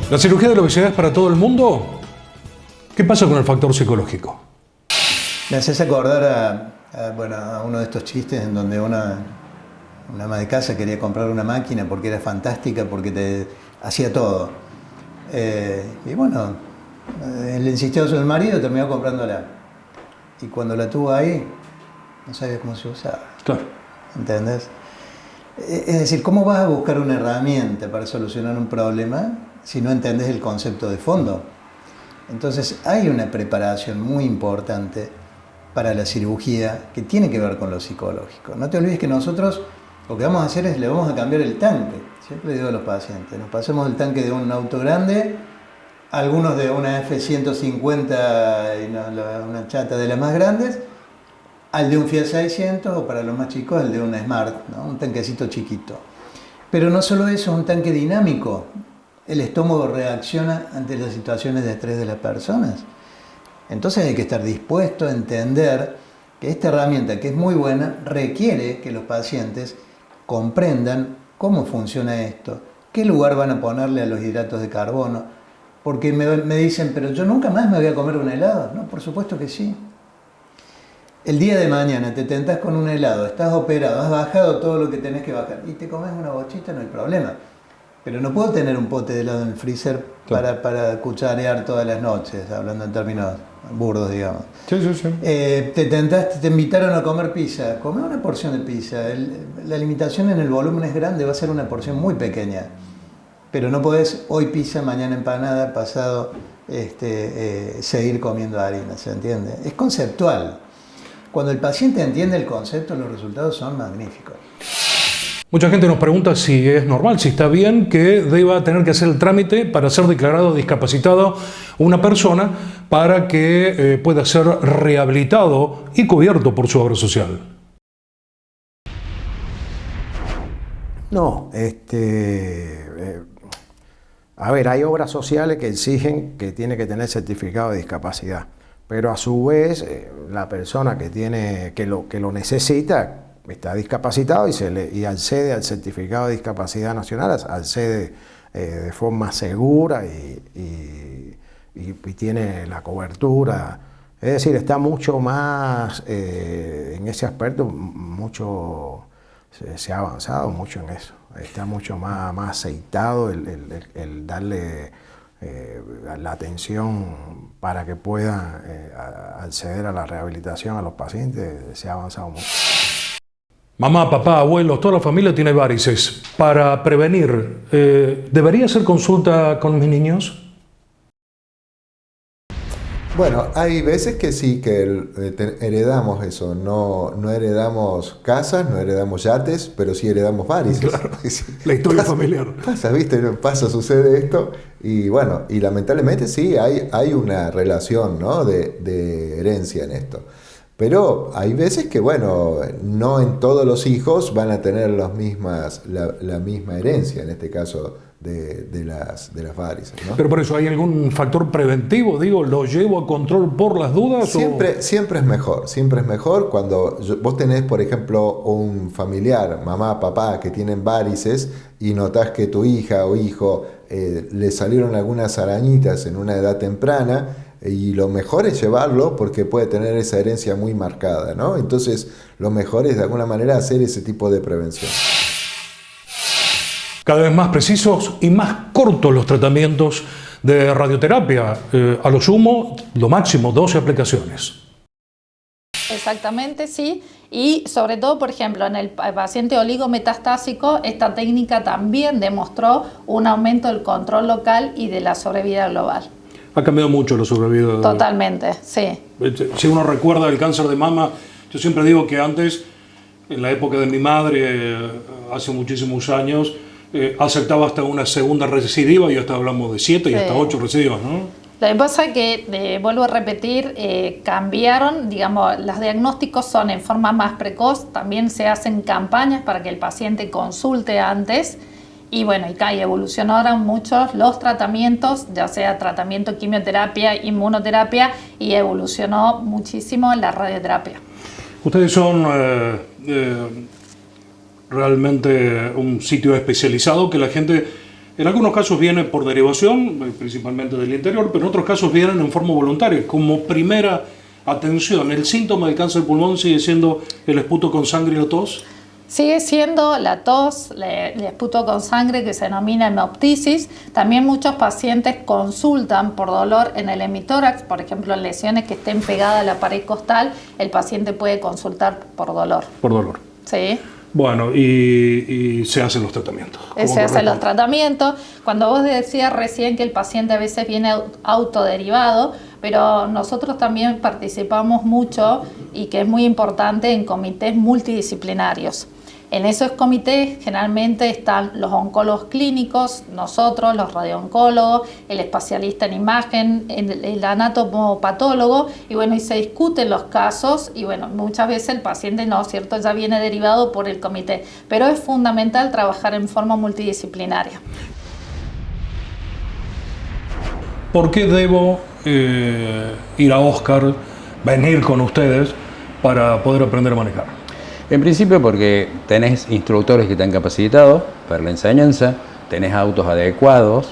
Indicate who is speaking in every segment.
Speaker 1: ¿La cirugía de la obesidad es para todo el mundo? ¿Qué pasa con el factor psicológico?
Speaker 2: Me haces acordar a uno de estos chistes en donde una ama de casa quería comprar una máquina porque era fantástica, porque te hacía todo. Y bueno, él insistió sobre el marido, terminó comprándola. Y cuando la tuvo ahí, no sabía cómo se usaba.
Speaker 1: Claro.
Speaker 2: ¿Entendés? Es decir, ¿cómo vas a buscar una herramienta para solucionar un problema si no entendés el concepto de fondo? Entonces hay una preparación muy importante para la cirugía que tiene que ver con lo psicológico. No te olvides que nosotros lo que vamos a hacer es le vamos a cambiar el tanque. Siempre digo a los pacientes, nos pasemos del tanque de un auto grande, algunos de una F-150 y una chata de las más grandes, al de un Fiat 600 o para los más chicos al de un Smart, ¿no? Un tanquecito chiquito. Pero no solo eso, es un tanque dinámico. El estómago reacciona ante las situaciones de estrés de las personas. Entonces hay que estar dispuesto a entender que esta herramienta, que es muy buena, requiere que los pacientes comprendan cómo funciona esto, qué lugar van a ponerle a los hidratos de carbono, porque me dicen, pero yo nunca más me voy a comer un helado. No, por supuesto que sí. El día de mañana te tentás con un helado, estás operado, has bajado todo lo que tenés que bajar y te comes una bochita, no hay problema. Pero no puedo tener un pote de helado en el freezer para cucharear todas las noches, hablando en términos burdos, digamos.
Speaker 1: Sí, sí, sí.
Speaker 2: Te invitaron a comer pizza, come una porción de pizza. La limitación en el volumen es grande, va a ser una porción muy pequeña. Pero no podés hoy pizza, mañana empanada, pasado seguir comiendo harina, ¿se entiende? Es conceptual. Cuando el paciente entiende el concepto, los resultados son magníficos.
Speaker 1: Mucha gente nos pregunta si es normal, si está bien que deba tener que hacer el trámite para ser declarado discapacitado una persona para que pueda ser rehabilitado y cubierto por su obra social.
Speaker 3: No, a ver, hay obras sociales que exigen que tiene que tener certificado de discapacidad, pero a su vez la persona que lo necesita está discapacitado y accede al certificado de discapacidad nacional, accede de forma segura y tiene la cobertura. Es decir, está mucho más, en ese aspecto, se ha avanzado mucho en eso. Está mucho más aceitado el darle la atención para que puedan acceder a la rehabilitación a los pacientes. Se ha avanzado mucho.
Speaker 1: Mamá, papá, abuelos, toda la familia tiene varices. Para prevenir, ¿debería hacer consulta con mis niños?
Speaker 4: Bueno, hay veces que sí, que heredamos eso. No heredamos casas, no heredamos yates, pero sí heredamos varices.
Speaker 1: Claro, la historia familiar.
Speaker 4: Sucede esto. Y bueno, y lamentablemente sí, hay una relación, ¿no? de herencia en esto. Pero hay veces que, bueno, no en todos los hijos van a tener la misma herencia, en este caso de las varices, ¿no?
Speaker 1: Pero por eso, ¿hay algún factor preventivo? Digo, ¿lo llevo a control por las dudas?
Speaker 4: Siempre es mejor cuando vos tenés, por ejemplo, un familiar, mamá, papá, que tienen varices y notás que tu hija o hijo le salieron algunas arañitas en una edad temprana. Y lo mejor es llevarlo porque puede tener esa herencia muy marcada, ¿no? Entonces, lo mejor es de alguna manera hacer ese tipo de prevención.
Speaker 1: Cada vez más precisos y más cortos los tratamientos de radioterapia. A lo sumo, lo máximo, 12 aplicaciones.
Speaker 5: Exactamente, sí. Y sobre todo, por ejemplo, en el paciente oligometastásico, esta técnica también demostró un aumento del control local y de la sobrevida global.
Speaker 1: Ha cambiado mucho la sobrevida.
Speaker 5: Totalmente, sí.
Speaker 1: Si uno recuerda el cáncer de mama, yo siempre digo que antes, en la época de mi madre, hace muchísimos años, aceptaba hasta una segunda recidiva y hasta hablamos de 7 y hasta 8 recidivas, ¿no?
Speaker 5: Lo que pasa es que, vuelvo a repetir, cambiaron, digamos, los diagnósticos son en forma más precoz, también se hacen campañas para que el paciente consulte antes. Y bueno, y evolucionaron muchos los tratamientos, ya sea tratamiento quimioterapia, inmunoterapia, y evolucionó muchísimo la radioterapia.
Speaker 1: Ustedes son realmente un sitio especializado que la gente En algunos casos vienen por derivación, principalmente del interior, pero en otros casos vienen en forma voluntaria. Como primera atención, ¿el síntoma del cáncer de pulmón sigue siendo el esputo con sangre y la tos?
Speaker 5: Sigue siendo la tos, el esputo con sangre, que se denomina hemoptisis. También muchos pacientes consultan por dolor en el hemitórax, por ejemplo, en lesiones que estén pegadas a la pared costal, el paciente puede consultar por dolor.
Speaker 1: Por dolor.
Speaker 5: Sí.
Speaker 1: Bueno, y se hacen los tratamientos.
Speaker 5: Se hacen los tratamientos. Cuando vos decías recién que el paciente a veces viene autoderivado, pero nosotros también participamos mucho y que es muy importante en comités multidisciplinarios. En esos comités generalmente están los oncólogos clínicos, nosotros, los radiooncólogos, el especialista en imagen, el anatomopatólogo, y bueno, y se discuten los casos, y bueno, muchas veces el paciente no, ¿cierto?, ya viene derivado por el comité, pero es fundamental trabajar en forma multidisciplinaria.
Speaker 1: ¿Por qué debo ir a Oscar, venir con ustedes para poder aprender a manejar?
Speaker 6: En principio porque tenés instructores que están capacitados para la enseñanza, tenés autos adecuados,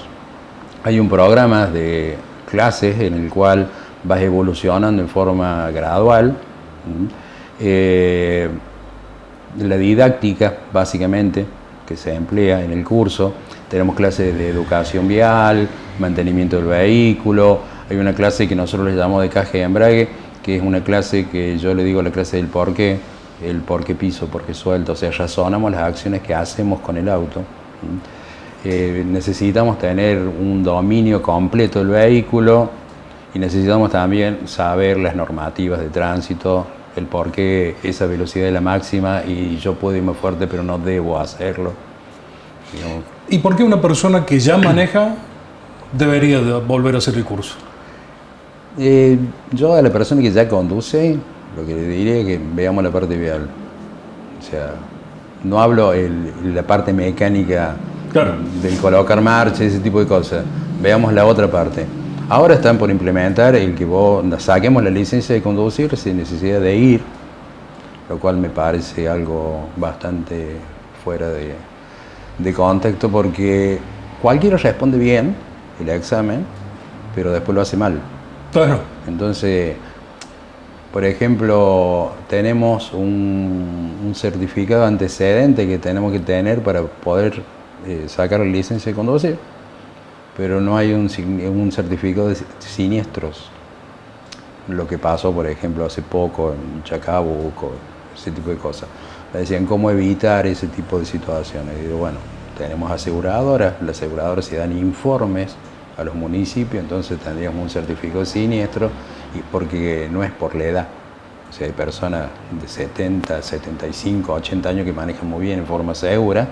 Speaker 6: hay un programa de clases en el cual vas evolucionando en forma gradual. La didáctica, básicamente, que se emplea en el curso, tenemos clases de educación vial, mantenimiento del vehículo, hay una clase que nosotros le llamamos de caja y embrague, que es una clase que yo le digo la clase del porqué, el por qué piso, por qué suelto, o sea, razonamos las acciones que hacemos con el auto. Necesitamos tener un dominio completo del vehículo y necesitamos también saber las normativas de tránsito, el por qué esa velocidad es la máxima y yo puedo ir más fuerte pero no debo hacerlo. Digamos.
Speaker 1: ¿Y por qué una persona que ya maneja debería de volver a hacer el curso?
Speaker 6: Yo a la persona que ya conduce, lo que le diría es que veamos la parte vial. O sea, no hablo la parte mecánica, claro, del colocar marcha, ese tipo de cosas. Veamos la otra parte. Ahora están por implementar el que vos saquemos la licencia de conducir sin necesidad de ir, lo cual me parece algo bastante fuera de contexto, porque cualquiera responde bien el examen, pero después lo hace mal.
Speaker 1: Claro.
Speaker 6: Entonces, por ejemplo, tenemos un certificado antecedente que tenemos que tener para poder sacar la licencia de conducir, pero no hay un certificado de siniestros. Lo que pasó, por ejemplo, hace poco en Chacabuco, ese tipo de cosas. Me decían cómo evitar ese tipo de situaciones. Y digo, bueno, tenemos aseguradoras, las aseguradoras se dan informes a los municipios, entonces tendríamos un certificado de siniestro, y porque no es por la edad. O sea, hay personas de 70, 75, 80 años que manejan muy bien en forma segura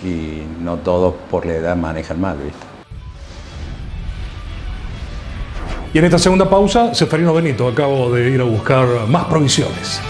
Speaker 6: y no todos por la edad manejan mal, ¿viste?
Speaker 1: Y en esta segunda pausa, Seferino Benito, acabo de ir a buscar más provisiones.